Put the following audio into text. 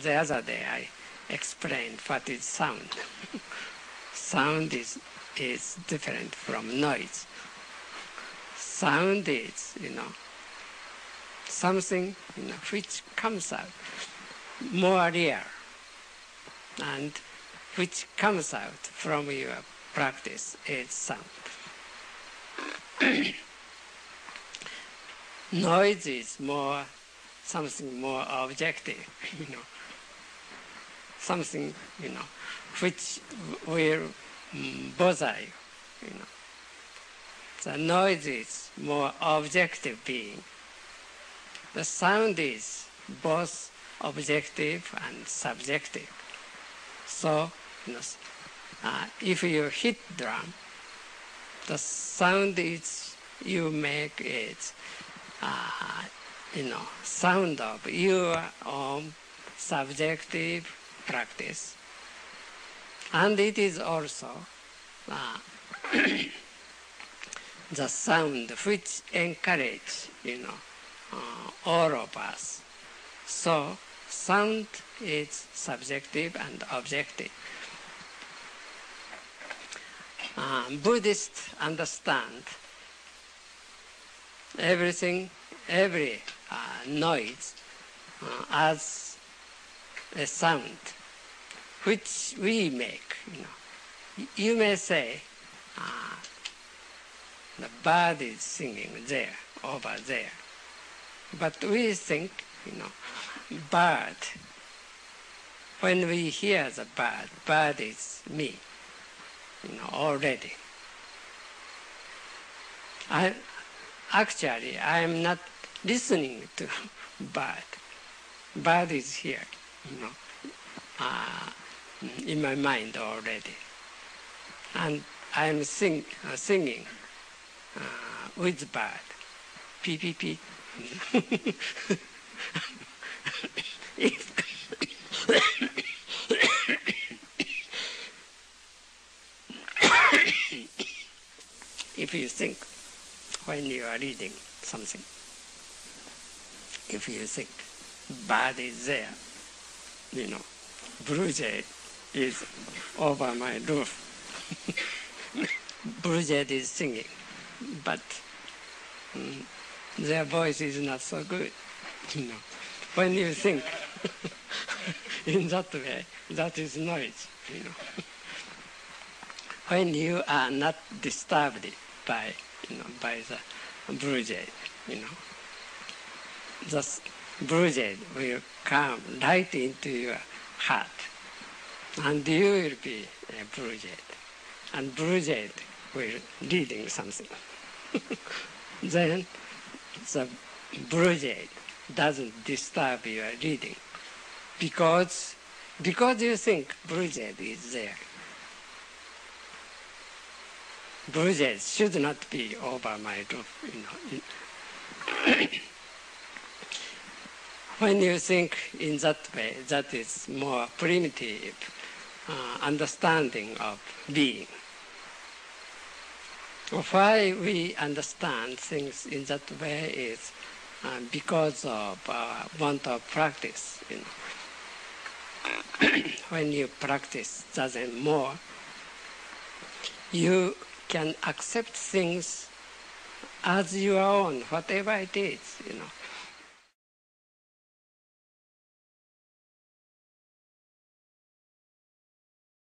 the other day I explained what is sound. Sound is different from noise. Sound is, something which comes out more real and which comes out from your practice is sound. Noise is something more objective, something, which will bother you, The noise is more objective being. The sound is both objective and subjective. So, if you hit drum, the sound you make is, sound of your own subjective practice. And it is also the sound which encourages, all of us. So, sound is subjective and objective. Buddhists understand every noise as a sound which we make. You may say the bird is singing there, over there, but we think, bird. When we hear the bird is me, already. I am not listening to bird. Bird is here, in my mind already. And I am singing with bird. P. If you think when you are reading something, if you think bird is there, blue jay is over my roof. Blue jay is singing, but their voice is not so good. When you think in that way, that is noise. When you are not disturbed by the blue jay, the blue jay will come right into your heart, and you will be a blue jay, and blue jay will reading something. Then the blue jay doesn't disturb your reading because you think blue jay is there. Blue jays should not be over my roof. When you think in that way, that is more primitive understanding of being. Why we understand things in that way is because of want of practice. When you practice zazen more, you can accept things as your own, whatever it is.